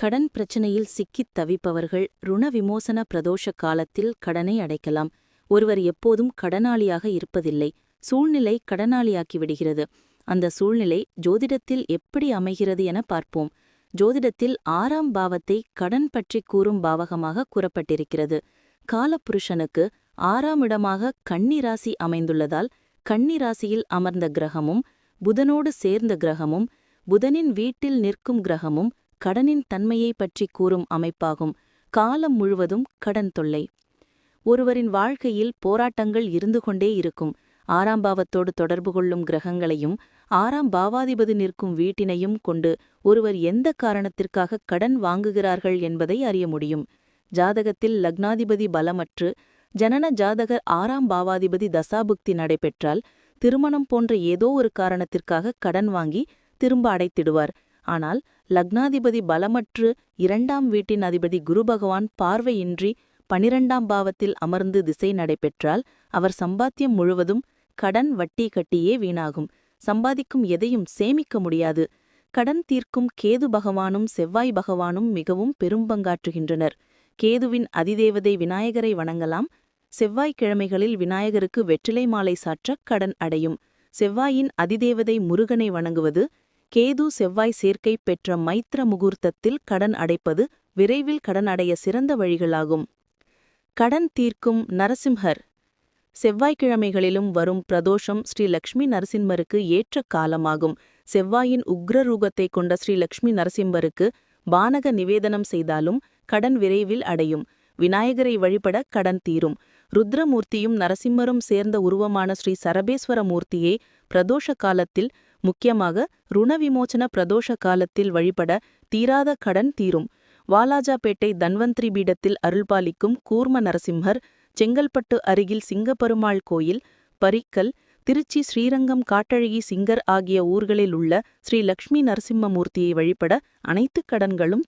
கடன் பிரச்சனையில் சிக்கித் தவிப்பவர்கள் ருண விமோசன பிரதோஷ காலத்தில் கடனை அடைக்கலாம். ஒருவர் எப்போதும் கடனாளியாக இருப்பதில்லை. சூழ்நிலை கடனாளியாக்கி விடுகிறது. அந்த சூழ்நிலை ஜோதிடத்தில் எப்படி அமைகிறது என பார்ப்போம். ஜோதிடத்தில் 6ஆம் பாவத்தை கடன் பற்றி கூறும் பாவகமாக கூறப்பட்டிருக்கிறது. காலபுருஷனுக்கு 6ஆம் இடமாக கன்னி ராசி அமைந்துள்ளதால் கன்னி ராசியில் அமர்ந்த கிரகமும் புதனோடு சேர்ந்த கிரகமும் புதனின் வீட்டில் நிற்கும் கிரகமும் கடனின் தன்மையை பற்றி கூறும் அமைப்பாகும். காலம் முழுவதும் கடன் தொல்லை. ஒருவரின் வாழ்க்கையில் போராட்டங்கள் இருந்து கொண்டே இருக்கும். 6ஆம் பாவத்தோடு தொடர்பு கொள்ளும் கிரகங்களையும் 6ஆம் பாவாதிபதி நிற்கும் வீட்டினையும் கொண்டு ஒருவர் எந்த காரணத்திற்காக கடன் வாங்குகிறார்கள் என்பதை அறிய முடியும். ஜாதகத்தில் லக்னாதிபதி பலமற்று ஜனன ஜாதகர் 6ஆம் பாவாதிபதி தசாபுக்தி நடைபெற்றால் திருமணம் போன்ற ஏதோ ஒரு காரணத்திற்காக கடன் வாங்கி திரும்ப அடைத்திடுவார். ஆனால் லக்னாதிபதி பலமற்று 2ஆம் வீட்டின் அதிபதி குரு பகவான் பார்வையின்றி 12ஆம் பாவத்தில் அமர்ந்து திசை நடைபெற்றால் அவர் சம்பாத்தியம் முழுவதும் கடன் வட்டி கட்டியே வீணாகும். சம்பாதிக்கும் எதையும் சேமிக்க முடியாது. கடன் தீர்க்கும் கேது பகவானும் செவ்வாய் பகவானும் மிகவும் பெரும்பங்காற்றுகின்றனர். கேதுவின் அதிதேவதை விநாயகரை வணங்கலாம். செவ்வாய்க்கிழமைகளில் விநாயகருக்கு வெற்றிலை மாலை சாற்ற கடன் அடையும். செவ்வாயின் அதிதேவதை முருகனை வணங்குவது, கேது செவ்வாய் சேர்க்கை பெற்ற மைத்ர முகூர்த்தத்தில் கடன் அடைப்பது விரைவில் கடன் அடைய சிறந்த வழிகளாகும். கடன் தீர்க்கும் நரசிம்ஹர். செவ்வாய்க்கிழமைகளிலும் வரும் பிரதோஷம் ஸ்ரீ லக்ஷ்மி நரசிம்மருக்கு ஏற்ற காலமாகும். செவ்வாயின் உக்ரரூபத்தை கொண்ட ஸ்ரீ லக்ஷ்மி நரசிம்மருக்கு பானக நிவேதனம் செய்தாலும் கடன் விரைவில் அடையும். விநாயகரை வழிபட கடன் தீரும். ருத்ரமூர்த்தியும் நரசிம்மரும் சேர்ந்த உருவமான ஸ்ரீ சரபேஸ்வர மூர்த்தியை பிரதோஷ காலத்தில், முக்கியமாக ருணவிமோச்சன பிரதோஷ காலத்தில் வழிபட தீராத கடன் தீரும். வாலாஜாபேட்டை தன்வந்திரி பீடத்தில் அருள்பாலிக்கும் கூர்ம நரசிம்மர், செங்கல்பட்டு அருகில் சிங்கப்பெருமாள் கோயில், பரிக்கல், திருச்சி ஸ்ரீரங்கம் காட்டழகி சிங்கர் ஆகிய ஊர்களில் உள்ள ஸ்ரீ லக்ஷ்மி நரசிம்ம மூர்த்தியை வழிபட அனைத்து கடன்களும்